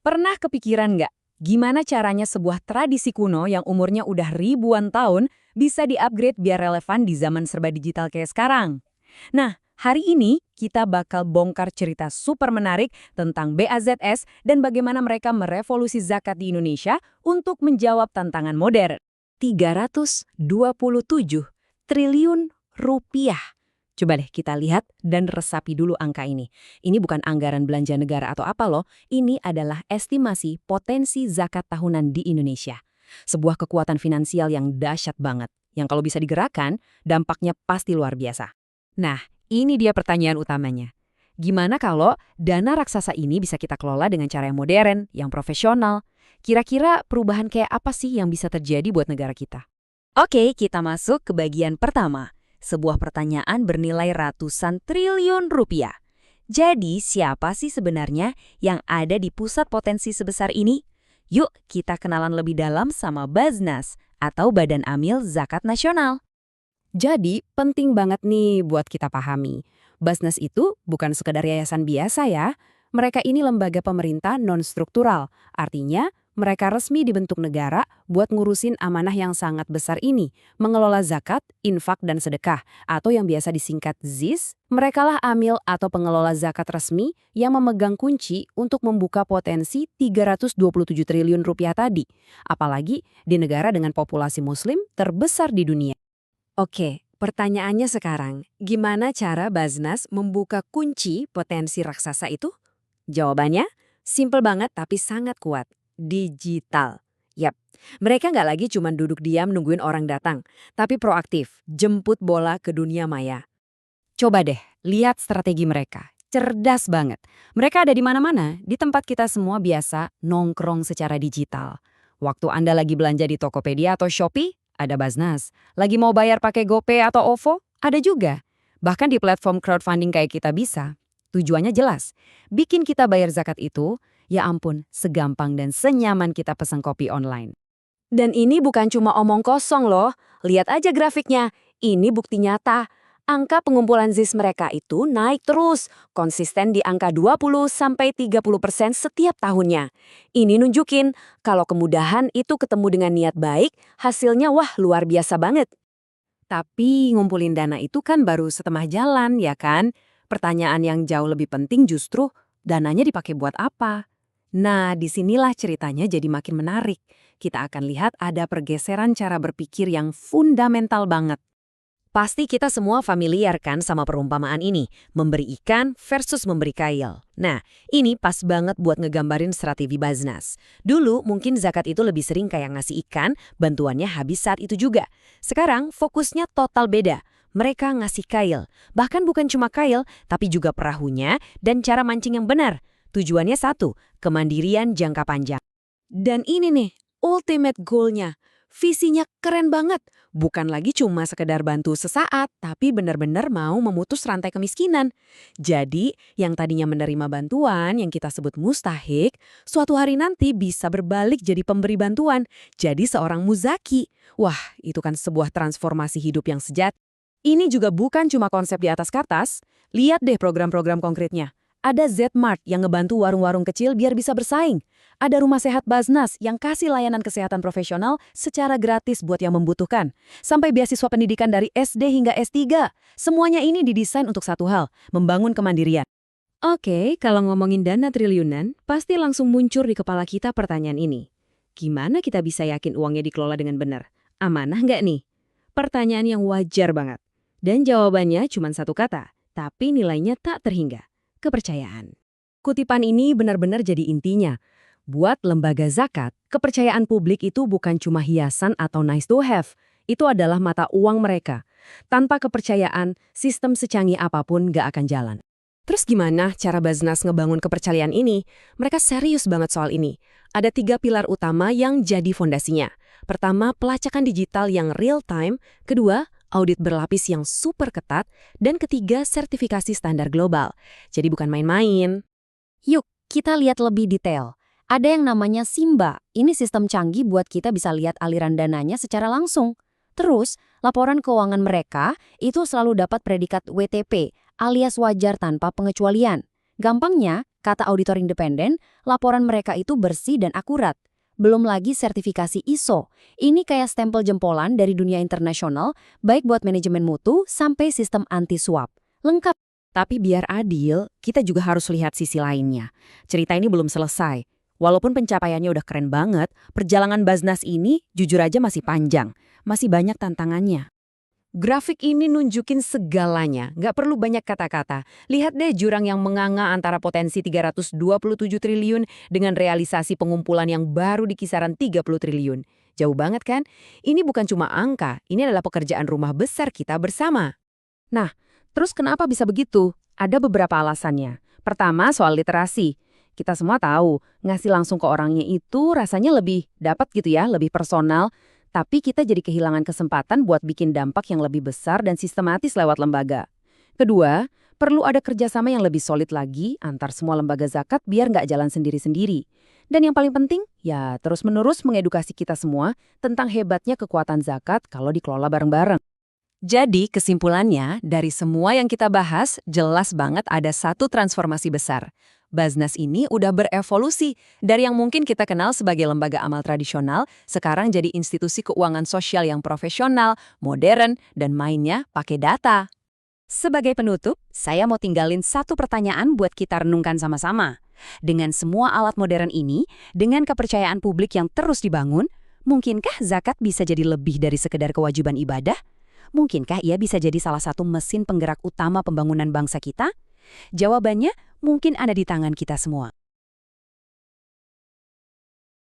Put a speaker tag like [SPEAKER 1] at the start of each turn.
[SPEAKER 1] Pernah kepikiran nggak, gimana caranya sebuah tradisi kuno yang umurnya udah ribuan tahun bisa di-upgrade biar relevan di zaman serba digital kayak sekarang? Nah, hari ini kita bakal bongkar cerita super menarik tentang BAZS dan bagaimana mereka merevolusi zakat di Indonesia untuk menjawab tantangan modern. 327 triliun rupiah. Coba deh kita lihat dan resapi dulu angka ini. Ini bukan anggaran belanja negara atau apa loh, ini adalah estimasi potensi zakat tahunan di Indonesia. Sebuah kekuatan finansial yang dahsyat banget, yang kalau bisa digerakkan, dampaknya pasti luar biasa. Nah, ini dia pertanyaan utamanya. Gimana kalau dana raksasa ini bisa kita kelola dengan cara yang modern, yang profesional? Kira-kira perubahan kayak apa sih yang bisa terjadi buat negara kita? Oke, kita masuk ke bagian pertama. Sebuah pertanyaan bernilai ratusan triliun rupiah. Jadi, siapa sih sebenarnya yang ada di pusat potensi sebesar ini? Yuk, kita kenalan lebih dalam sama Baznas atau Badan Amil Zakat Nasional. Jadi, penting banget nih buat kita pahami. Baznas itu bukan sekadar yayasan biasa ya. Mereka ini lembaga pemerintah non-struktural. Artinya, mereka resmi dibentuk negara buat ngurusin amanah yang sangat besar ini, mengelola zakat, infak, dan sedekah, atau yang biasa disingkat ZIS. Merekalah amil atau pengelola zakat resmi yang memegang kunci untuk membuka potensi 327 triliun rupiah tadi. Apalagi di negara dengan populasi muslim terbesar di dunia. Oke, pertanyaannya sekarang, gimana cara Baznas membuka kunci potensi raksasa itu? Jawabannya, simpel banget tapi sangat kuat. Digital. Yap, mereka nggak lagi cuma duduk diam nungguin orang datang, tapi proaktif, jemput bola ke dunia maya. Coba deh, lihat strategi mereka. Cerdas banget. Mereka ada di mana-mana, di tempat kita semua biasa nongkrong secara digital. Waktu Anda lagi belanja di Tokopedia atau Shopee, ada Baznas. Lagi mau bayar pakai GoPay atau OVO, ada juga. Bahkan di platform crowdfunding kayak Kita Bisa. Tujuannya jelas, bikin kita bayar zakat itu, ya ampun, segampang dan senyaman kita pesan kopi online. Dan ini bukan cuma omong kosong loh, lihat aja grafiknya, ini bukti nyata. Angka pengumpulan ZIS mereka itu naik terus, konsisten di angka 20-30% setiap tahunnya. Ini nunjukin kalau kemudahan itu ketemu dengan niat baik, hasilnya wah luar biasa banget. Tapi ngumpulin dana itu kan baru setengah jalan, ya kan? Pertanyaan yang jauh lebih penting justru, dananya dipakai buat apa? Nah, disinilah ceritanya jadi makin menarik. Kita akan lihat ada pergeseran cara berpikir yang fundamental banget. Pasti kita semua familiar kan sama perumpamaan ini, memberi ikan versus memberi kail. Nah, ini pas banget buat ngegambarin strategi Baznas. Dulu mungkin zakat itu lebih sering kayak ngasih ikan, bantuannya habis saat itu juga. Sekarang fokusnya total beda. Mereka ngasih kail, bahkan bukan cuma kail, tapi juga perahunya dan cara mancing yang benar. Tujuannya satu, kemandirian jangka panjang. Dan ini nih, ultimate goal-nya. Visinya keren banget. Bukan lagi cuma sekedar bantu sesaat, tapi benar-benar mau memutus rantai kemiskinan. Jadi, yang tadinya menerima bantuan yang kita sebut mustahik, suatu hari nanti bisa berbalik jadi pemberi bantuan, jadi seorang muzaki. Wah, itu kan sebuah transformasi hidup yang sejati. Ini juga bukan cuma konsep di atas kertas. Lihat deh program-program konkretnya. Ada Z-Mart yang ngebantu warung-warung kecil biar bisa bersaing. Ada Rumah Sehat Baznas yang kasih layanan kesehatan profesional secara gratis buat yang membutuhkan. Sampai beasiswa pendidikan dari SD hingga S3. Semuanya ini didesain untuk satu hal, membangun kemandirian. Oke, kalau ngomongin dana triliunan, pasti langsung muncul di kepala kita pertanyaan ini. Gimana kita bisa yakin uangnya dikelola dengan benar? Amanah nggak nih? Pertanyaan yang wajar banget. Dan jawabannya cuma satu kata, tapi nilainya tak terhingga. Kepercayaan. Kutipan ini benar-benar jadi intinya. Buat lembaga zakat, kepercayaan publik itu bukan cuma hiasan atau nice to have. Itu adalah mata uang mereka. Tanpa kepercayaan, sistem secanggih apapun gak akan jalan. Terus gimana cara Baznas ngebangun kepercayaan ini? Mereka serius banget soal ini. Ada 3 pilar utama yang jadi fondasinya. Pertama, pelacakan digital yang real time. Kedua, audit berlapis yang super ketat, dan ketiga, sertifikasi standar global. Jadi bukan main-main. Yuk, kita lihat lebih detail. Ada yang namanya Simba. Ini sistem canggih buat kita bisa lihat aliran dananya secara langsung. Terus, laporan keuangan mereka itu selalu dapat predikat WTP, alias wajar tanpa pengecualian. Gampangnya,
[SPEAKER 2] Kata auditor independen, laporan mereka itu bersih dan akurat. Belum lagi sertifikasi ISO. Ini kayak stempel jempolan dari dunia internasional, baik buat manajemen mutu sampai sistem anti-suap. Lengkap.
[SPEAKER 1] Tapi biar adil, kita juga harus lihat sisi lainnya. Cerita ini belum selesai. Walaupun pencapaiannya udah keren banget, perjalanan Basnas ini jujur aja masih panjang. Masih banyak tantangannya. Grafik ini nunjukin segalanya, nggak perlu banyak kata-kata. Lihat deh jurang yang menganga antara potensi 327 triliun dengan realisasi pengumpulan yang baru di kisaran 30 triliun. Jauh banget kan? Ini bukan cuma angka, ini adalah pekerjaan rumah besar kita bersama. Nah, terus kenapa bisa begitu? Ada beberapa alasannya. Pertama, soal literasi. Kita semua tahu, ngasih langsung ke orangnya itu rasanya lebih dapat gitu ya, lebih personal. Tapi kita jadi kehilangan kesempatan buat bikin dampak yang lebih besar dan sistematis lewat lembaga. Kedua, perlu ada kerjasama yang lebih solid lagi antar semua lembaga zakat biar nggak jalan sendiri-sendiri. Dan yang paling penting, ya terus-menerus mengedukasi kita semua tentang hebatnya kekuatan zakat kalau dikelola bareng-bareng. Jadi kesimpulannya, dari semua yang kita bahas, jelas banget ada satu transformasi besar. Basnas ini udah berevolusi dari yang mungkin kita kenal sebagai lembaga amal tradisional, sekarang jadi institusi keuangan sosial yang profesional, modern, dan mainnya pakai data.
[SPEAKER 2] Sebagai penutup, saya mau tinggalin satu pertanyaan buat kita renungkan sama-sama. Dengan semua alat modern ini, dengan kepercayaan publik yang terus dibangun, mungkinkah zakat bisa jadi lebih dari sekedar kewajiban ibadah? Mungkinkah ia bisa jadi salah satu mesin penggerak utama pembangunan bangsa kita? Jawabannya mungkin ada di tangan kita semua.